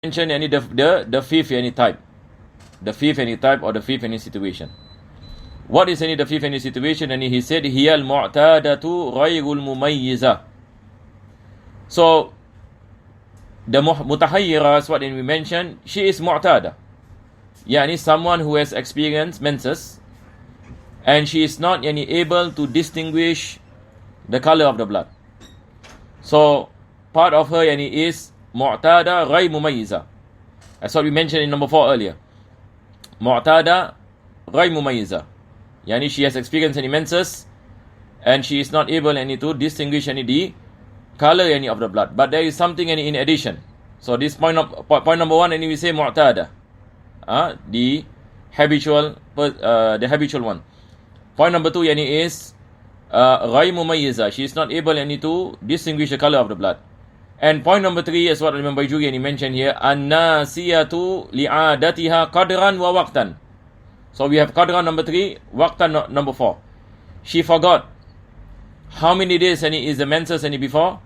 mention any the fifth any type. The fifth any type or the fifth any situation. What is any the fifth any situation? And he said, Hiya al-mu'tadatu ghayrul mumayyiza. So, the mutahayyira is what we mentioned. She is mu'tada. Yani someone who has experienced menses and she is not able to distinguish the color of the blood. So, part of her is mu'tada ghayr mumayyiza. That's what we mentioned in number 4 earlier. Mu'tada ghayr mumayyiza. Yani she has experienced any menses and she is not able to distinguish the color of the blood. But there is something in addition. So this point number 1, we say mu'tada, the habitual one. Point number 2 is ghayr mumayyiza. She is not able to distinguish the color of the blood. And point number 3 is what Imam Bayjugi mentioned here, an-nasiyatu li'adatiha qadran wa waqtan. So we have qadran number 3, waqtan number 4. She forgot how many days is the menses before,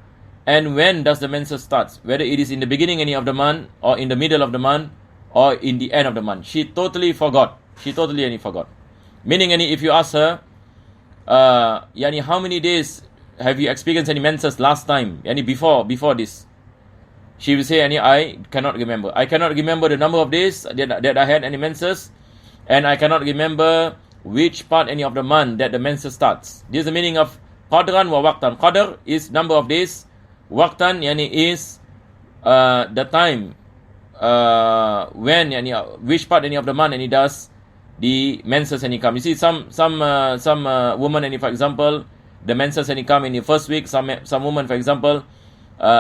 and when does the menses start, whether it is in the beginning of the month, or in the middle of the month, or in the end of the month. She totally forgot. Meaning if you ask her, how many days have you experienced any menses last time, before this? She will say, I cannot remember. I cannot remember the number of days that I had any menses, and I cannot remember which part of the month that the menses starts. This is the meaning of qadran wa waqtan. Qadr is number of days. Waqtan is the time when which part of the month does the menses come. You see some women for example, the menses come in the first week. Some women, for example,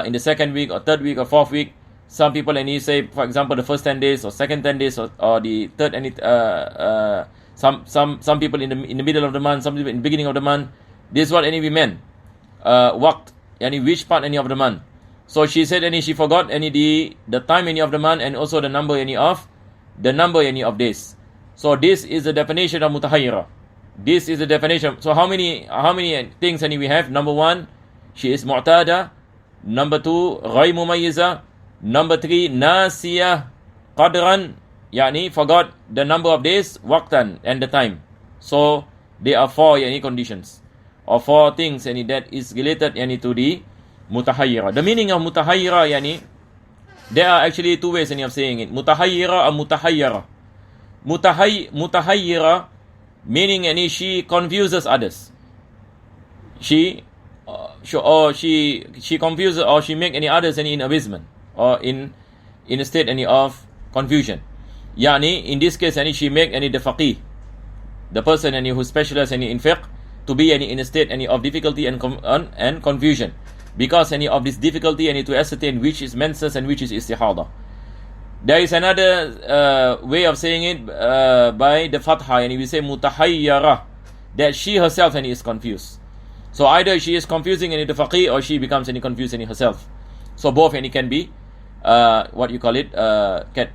in the second week or third week or fourth week. Some people say, for example, the first 10 days or second 10 days or the third some people in the middle of the month, some people in the beginning of the month. This is what we meant. Waqt, which part of the month. So she said she forgot the time of the month and also the number of days. So this is the definition of mutahayyira. This is the definition. So how many things we have? Number 1, she is mu'tada. Number 2, ghayr mumayyiza. Number 3, nasiyah qadran, forgot the number of days, waqtan, and the time. So there are 4 conditions or 4 things that is related to the mutahayyira. The meaning of mutahayyira, there are actually 2 ways of saying it. Mutahayyira or mutahayyara. Mutahayyira meaning she confuses others. She confuses or she make others in abasement or in a state of confusion. In this case she make the faqih, the person who specializes in fiqh, to be in a state of difficulty and confusion because of this difficulty to ascertain which is menses and which is istihada. There is another way of saying it by the fatha, and we say mutahayyara, that she herself is confused. So either she is confusing the faqih or she becomes confused herself. So both can be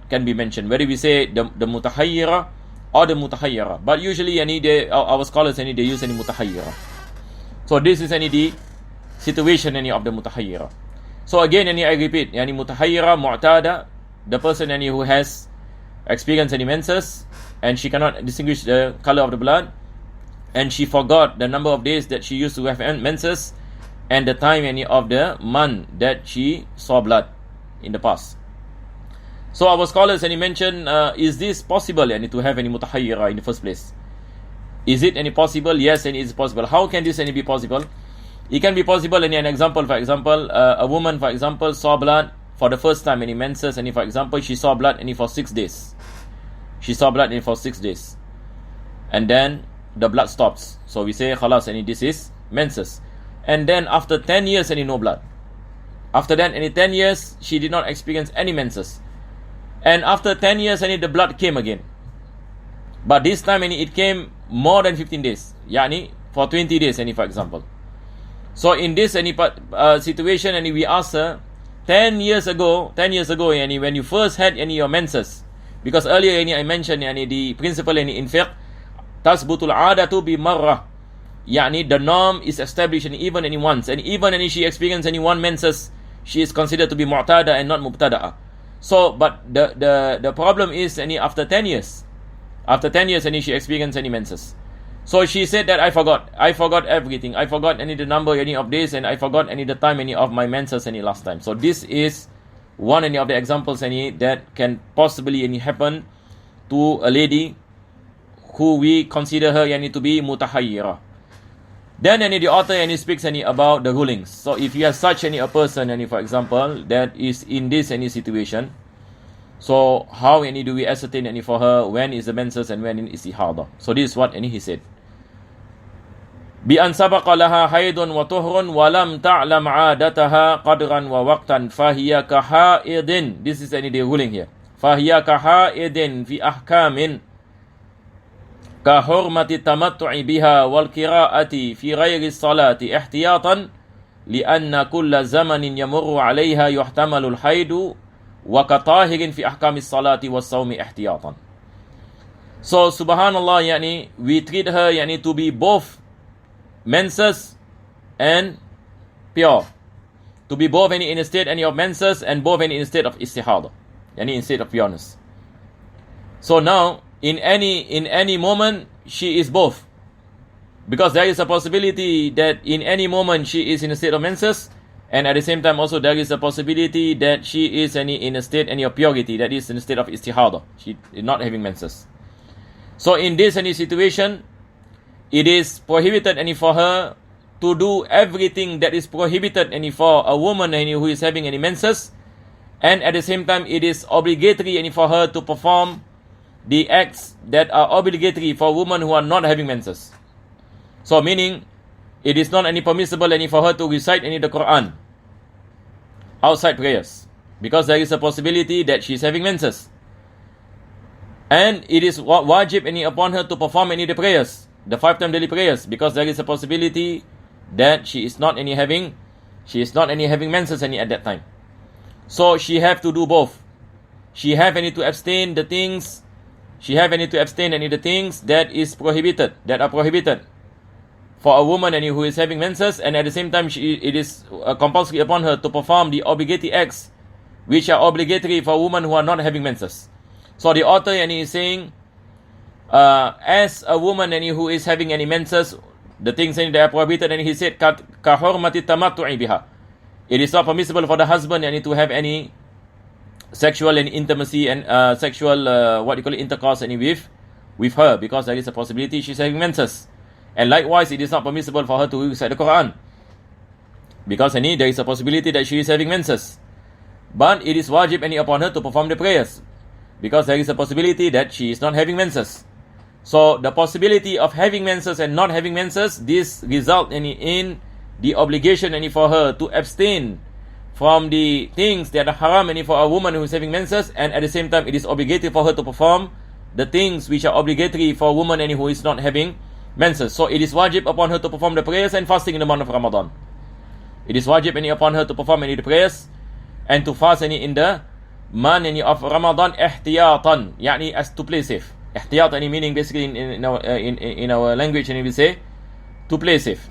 can be mentioned, whether we say the mutahayyira or the mutahayyara. But usually our scholars they use mutahayyira. So this is the situation of the mutahayyira. So again I repeat, mutahayyira, mu'tada, the person who has experienced menses and she cannot distinguish the color of the blood, and she forgot the number of days that she used to have menses and the time of the month that she saw blood in the past. So our scholars mention, is this possible to have mutahayyira in the first place? Is it possible? Yes, it is possible. How can this be possible? It can be possible in an example. For example, a woman, for example, saw blood for the first time menses, and for example she saw blood for 6 days. She saw blood for 6 days, and then the blood stops. So we say khalas, this is menses. And then after 10 years no blood. After that 10 years she did not experience any menses, and after 10 years the blood came again, but this time it came more than 15 days, for 20 days for example. So in this situation we ask her, 10 years ago, when you first had your menses, because earlier I mentioned the principle in fiqh, tasbutul adatu bi marrah, the norm is established even once, and even she experienced one menses, she is considered to be mu'tada and not mubtada'a. So, but the problem is any after 10 years. After 10 years, any she experienced any menses. So she said that I forgot everything. I forgot any the number any of days, and I forgot any the time any of my menses any last time. So this is one any of the examples any that can possibly any happen to a lady who we consider her any to be mutahayyira. Then any the author any speaks any about the rulings. So if you have such any a person any, for example, that is in this any situation, so how any do we ascertain any for her when is the menses and when is istihada? So this is what any he said. بأن سبق لها حيض وطهر ولم تعلم عادتها قدرا ووقتا فهي كحائض. This is any the ruling here. فهي كحائض في أحكام كحرمة التمتع بها والقراءة في غير الصلاة احتياطا لأن كل زمن يمر عليها يحتمل الحيض وكطاهر في أحكام الصلاة والصوم احتياطا. So subhanallah, yani we treat her yani to be both menses and pure, to be both any in a state any of menses and both any in a state of istihada, yani in state of pureness. So now in any moment she is both, because there is a possibility that in any moment she is in a state of menses, and at the same time also there is a possibility that she is any in a state any of purity, that is in a state of istihada, she is not having menses. So in this any situation, it is prohibited any for her to do everything that is prohibited any for a woman any who is having any menses, and at the same time it is obligatory any for her to perform the acts that are obligatory for women who are not having menses. So meaning it is not any permissible any for her to recite any the Quran outside prayers, because there is a possibility that she is having menses, and it is wajib any upon her to perform any the prayers, the 5-time daily prayers, because there is a possibility that she is not any having menses any at that time. So she have to do both. She have any to abstain the things, the things that is prohibited, that are prohibited for a woman any who is having menses, and at the same time it is compulsory upon her to perform the obligatory acts which are obligatory for women who are not having menses. So the author any is saying, as a woman any who is having any menses, the things any that are prohibited, and he said kahurmati tamattu'i biha, it is not permissible for the husband any to have any sexual and intimacy and sexual intercourse any with her, because there is a possibility she's having menses. And likewise it is not permissible for her to recite the Quran, because there is a possibility that she is having menses. But it is wajib any upon her to perform the prayers, because there is a possibility that she is not having menses. So the possibility of having menses and not having menses, this result in the obligation any for her to abstain from the things that are haram any for a woman who is having menses, and at the same time it is obligatory for her to perform the things which are obligatory for a woman any who is not having menses. So it is wajib upon her to perform the prayers and fasting in the month of Ramadan. It is wajib any upon her to perform any the prayers and to fast any in the month any of Ramadan ihtiyatan, yani as to play safe. Ihtiyat any meaning basically in our language, and we say to play safe,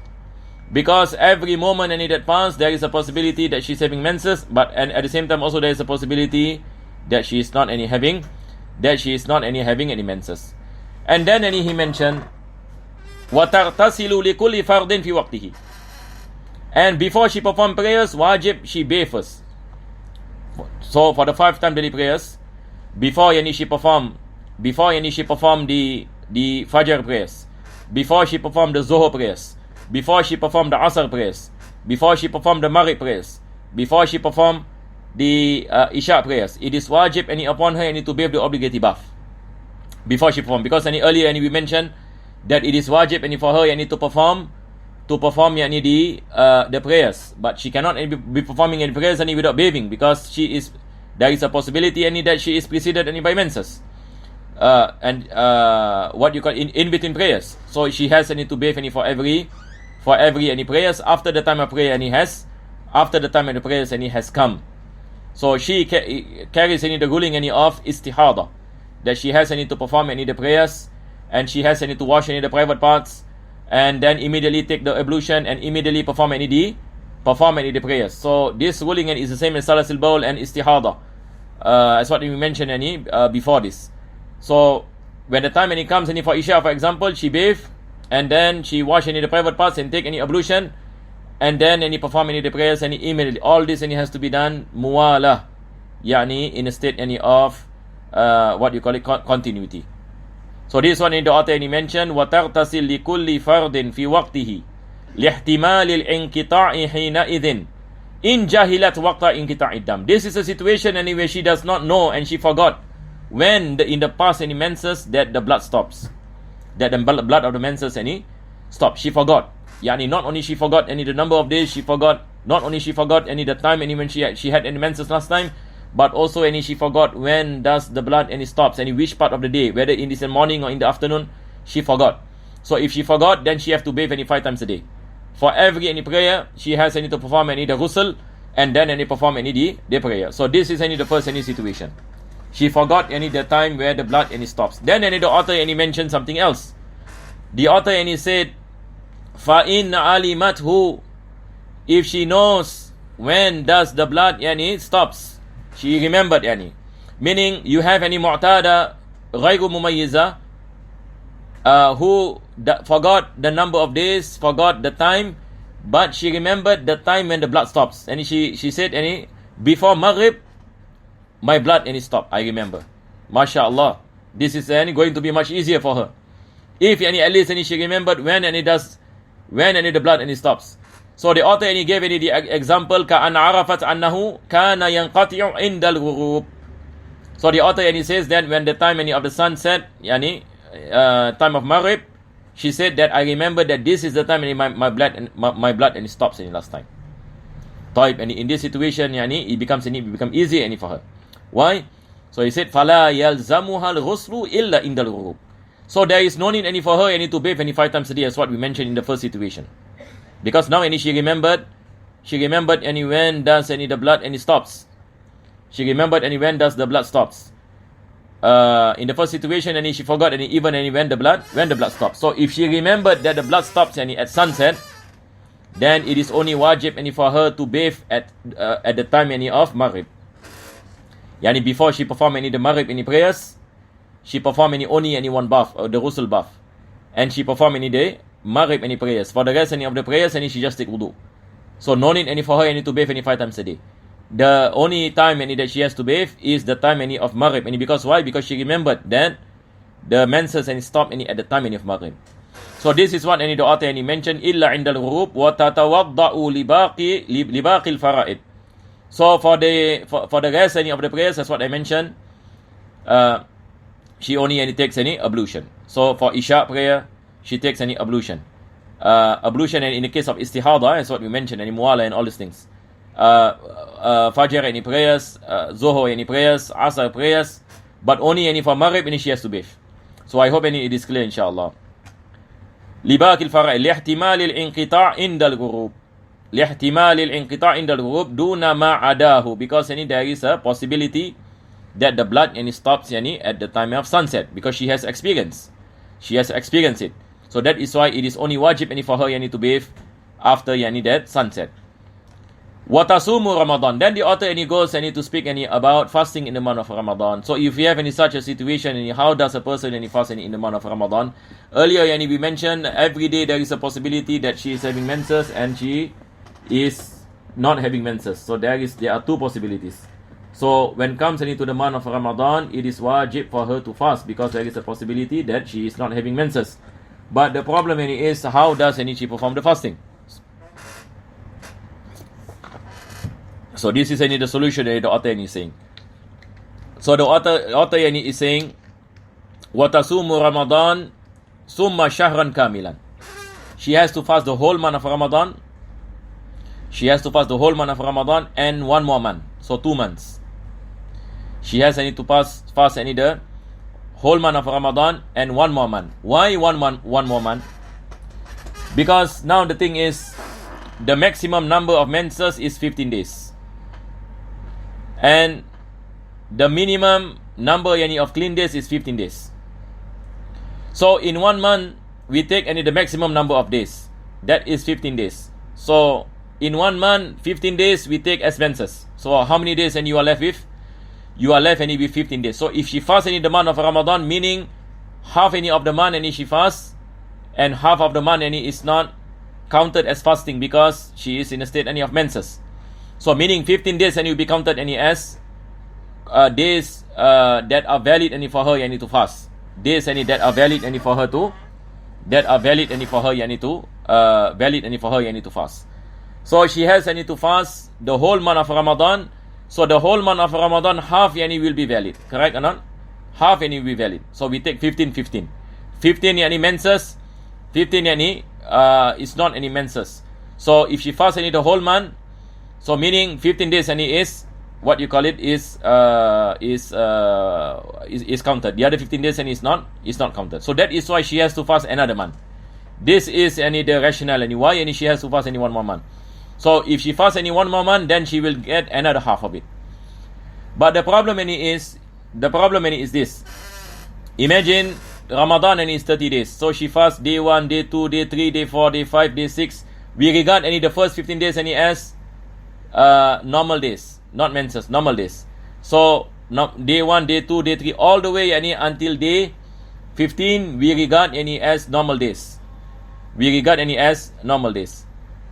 because every moment any that pass there is a possibility that she's having menses, but and at the same time also there is a possibility that she is not any having any menses. And then any he mentioned وَتَغْتَسِلُ لِكُلِّ فَرْضٍ فِي وَقْتِهِ, and before she perform prayers wajib she bathe first. So for the 5-time daily prayers, before she perform the Fajr prayers, before she perform the Zuhr prayers, before she perform the Asr prayers, before she perform the Maghrib prayers, before she perform the Isha prayers, it is wajib any upon her any to bathe the obligatory bath before she perform, because any earlier any we mentioned that it is wajib any for her any to perform the prayers, but she cannot be performing any prayers any without bathing, because there is a possibility any that she is preceded any by menses, in between prayers. So she has any to bathe any for every any prayers after the time of prayer after the time of the prayers any has come. So she carries any the ruling any of istihada, that she has any to perform any the prayers, and she has any to wash any the private parts, and then immediately take the ablution and immediately perform any the prayers. So this ruling is the same as salatul bawl and istihada. as what we mentioned before this. So when the time comes for Isha, for example, she bathe and then she wash the private parts and take any ablution, and then perform the prayers immediately. All this has to be done muwala, yani in a state of what you call it, continuity. So this one in the author mentioned وَتَغْتَسِلْ لِكُلِّ فَرْدٍ فِي وَقْتِهِ لِاحْتِمَالِ الْإِنْقِطَاعِ حِينَئِذٍ إِنْ جَهِلَتْ وَقْتَ إِنْقِطَاعِ الدَّمِ. This is a situation where she does not know and she forgot when in the past menses that the blood stops, that the blood of the menses stops. She forgot. Yani not only she forgot the number of days, she forgot. Not only she forgot the time when she had any menses last time, but also she forgot when does the blood stops, which part of the day, whether in the morning or in the afternoon, she forgot. So if she forgot, then she have to bathe 5 times a day. For every prayer, she has to perform the ghusl and then perform the prayer. So this is the first situation. She forgot the time where the blood stops. Then the author mentioned something else. The author said, فَإِنَّ عَلِمَتْهُ, if she knows when does the blood stops, she remembered meaning you have mu'tada ghayru mumayyiza, who forgot the number of days, forgot the time, but she remembered the time when the blood stops, and she said before Maghrib my blood stopped, I remember. MashaAllah, this is going to be much easier for her if at least she remembered when the blood stops. So the author gave the example كأن عرفت أنه كان ينقطع عند الغروب. So the author says that when the time of the sunset, time of Maghrib, she said that I remember that this is the time my blood stops last time. And in this situation, it becomes easy for her. Why? So he said فلا يلزمها الغسل إلا عند الغروب. So there is no need for her to bathe 5 times a day, as what we mentioned in the first situation. Because now she remembered when does the blood stops. She remembered when does the blood stops. In the first situation, she forgot even when the blood stops. So if she remembered that the blood stops at sunset, then it is only wajib for her to bathe at the time of Maghrib. Before she perform the Maghrib prayers, she perform only one bath, or the ghusl bath, and she perform the Maghrib prayers. For the rest of the prayers, she just take wudu. So no need for her to bathe 5 times a day. The only time that she has to bathe is the time of Maghrib. Because why? Because she remembered that the menses stop at the time of Maghrib. So this is what the author mentioned, إِلَّا عِنْدَ الْغُرُوبِ وَتَتَوَضَّأُ لِبَاقِ الْفَرَائِدِ. So for the rest of the prayers, that's what I mentioned, she only takes ablution. So for Isha prayer, she takes ablution. Ablution in the case of istihada, that's what we mentioned, muwala and all these things. Fajr prayers, Zohor prayers, Asr prayers, but only for Maghrib she has to bathe. So I hope it is clear, inshallah. لباقي الفرائض لاحتمال الانقطاع عند الغروب. لاحتمال الانقطاع عند الغروب دون ما عداه, because there is a possibility that the blood stops at the time of sunset, because she has experienced it. So that is why it is only wajib for her to bathe after that sunset. Watasumu Ramadan. Then the author goes to speak about fasting in the month of Ramadan. So if you have such a situation, how does a person fast in the month of Ramadan? Earlier we mentioned every day there is a possibility that she is having menses and she is not having menses. So there are 2 possibilities. So when it comes to the month of Ramadan, it is wajib for her to fast, because there is a possibility that she is not having menses. But the problem is, how does she perform the fasting? So this is the solution that the author is saying. So the author is saying, وَتَصُومُ رَمَضَانَ ثُمَّ شَهْرًا كَامِلًا. She has to fast the whole month of Ramadan. She has to fast the whole month of Ramadan and 1 more month. So 2 months. She has to fast the whole month of Ramadan and 1 more month. Why 1 more month? Because now the thing is, the maximum number of menses is 15 days. And the minimum number of clean days is 15 days. So in 1 month, we take the maximum number of days. That is 15 days. So in 1 month, 15 days, we take as menses. So how many days you are left with? you are left with 15 days. So if she fasts in the month of Ramadan, meaning half of the month she fasts, and half of the month is not counted as fasting because she is in a state of menses. So meaning 15 days will be counted as days that are valid for her to fast. Days that are valid for her to fast. So she has to fast the whole month of Ramadan. So the whole month of Ramadan, half will be valid. Correct or not? Half will be valid. So we take 15. 15 menses. 15 is not any menses. So if she fasts the whole month, so meaning 15 days is what you call it is counted. The other 15 days is not counted. So that is why she has to fast another month. This is the rationale why she has to fast one more month. So if she fasts one more month, then she will get another half of it. But the problem is this. Imagine Ramadan is 30 days. So she fasts day 1, day 2, day 3, day 4, day 5, day 6. We regard the first 15 days as normal days, not menses, normal days. So day 1, day 2, day 3, all the way until day 15, we regard as normal days.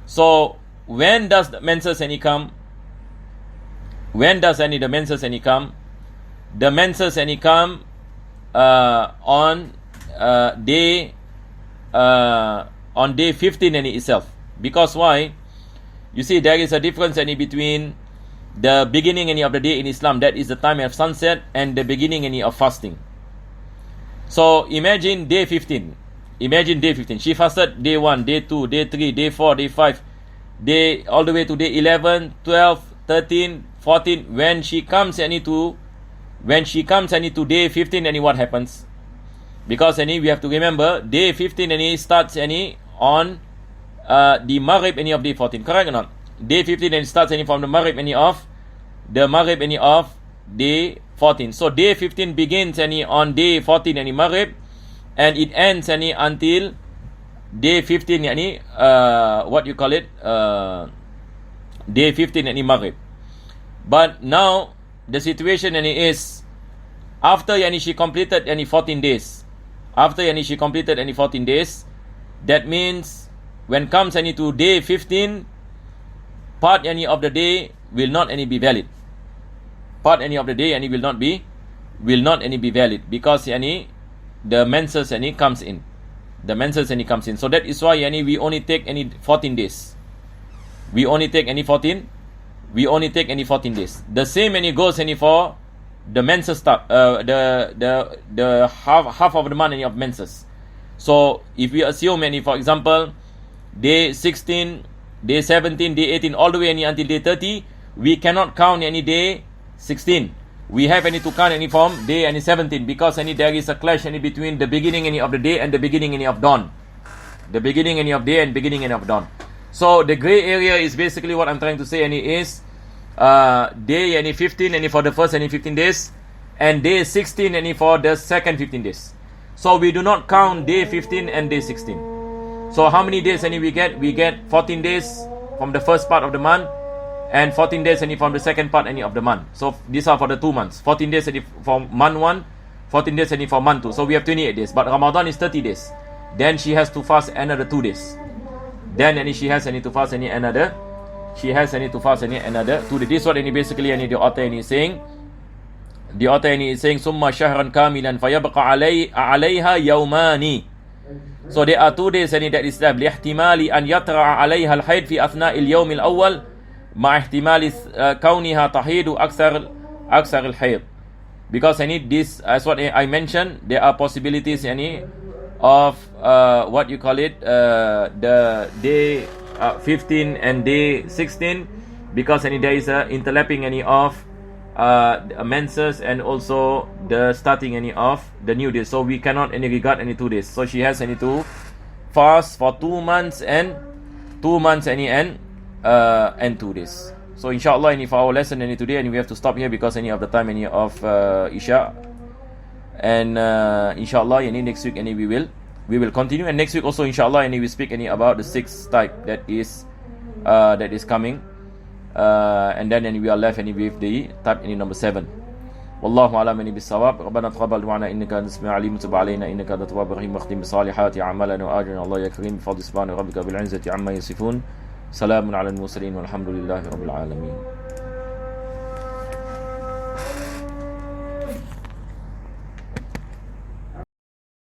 So when does the menses come? When does the menses come? The menses come on day 15 itself. Because why? You see, there is a difference between the beginning of the day in Islam, that is the time of sunset, and the beginning of fasting. So imagine day 15. She fasted day 1, day 2, day 3, day 4, day 5, day all the way to day 11, 12, 13, 14. When she comes to day 15, what happens? Because we have to remember day 15 starts on the Maghrib of day 14. Correct or not? Day 15 starts from the Maghrib of day 14. So day 15 begins on day 14 Maghrib, and it ends until day 15 what you call it day 15 Maghrib. But now the situation is after she completed 14 days. After she completed 14 days, that means when comes to day 15, part of the day will not be valid. Part of the day will not be valid because the menses comes in. The menses comes in. So that is why we only take 14 days. We only take 14 days. The same goes for the menses start the half of the month of menses. So if we assume for example day 16, day 17, day 18, all the way until day 30, we cannot count day 16. We have to count from day 17 because there is a clash between the beginning of the day and the beginning of dawn. The beginning of day and beginning of dawn. So the gray area is basically what I'm trying to say is day 15 for the first 15 days, and day 16 for the second 15 days. So we do not count day 15 and day 16. So how many days we get? We get 14 days from the first part of the month, and 14 days from the second part of the month. So these are for the 2 months. 14 days for month 1, 14 days for month 2. So we have 28 days. But Ramadan is 30 days. Then she has to fast another 2 days. Then she has to fast another. She has to fast another 2 days. This is what basically the author is saying. The author is saying summa shahran kamilan fayabqa alayha yawmani. So there are 2 days that is left. لِاحْتِمَالِ أَنْ يَطْرَعَ عَلَيْهَا الْحَيْض فِي أَثْنَاءِ الْيَوْمِ الْأَوَّلِ مع احتمال كونها تحيض أكثر الحيض. Because this, as what I mentioned, there are possibilities of what you call it the day 15 and day 16, because there is a interlapping of menses and also the starting of the new day. So we cannot regard 2 days. So she has to fast for 2 months and 2 days. So inshallah for our lesson today, and we have to stop here because of the time of Isha. And inshallah next week we will continue, and next week also inshallah we speak about the 6th type that is coming, and then we are left with the type number 7. والله أعلم بالصواب. ربنا تقبل دعانا إنك أنت السميع العليم، تب علينا إنك أنت التواب الرحيم، واختم بصالحات أعمالنا وآجرنا الله يا كريم بفضل سبحان ربك بالعزة عما يصفون. سلام على المرسلين والحمد لله رب العالمين.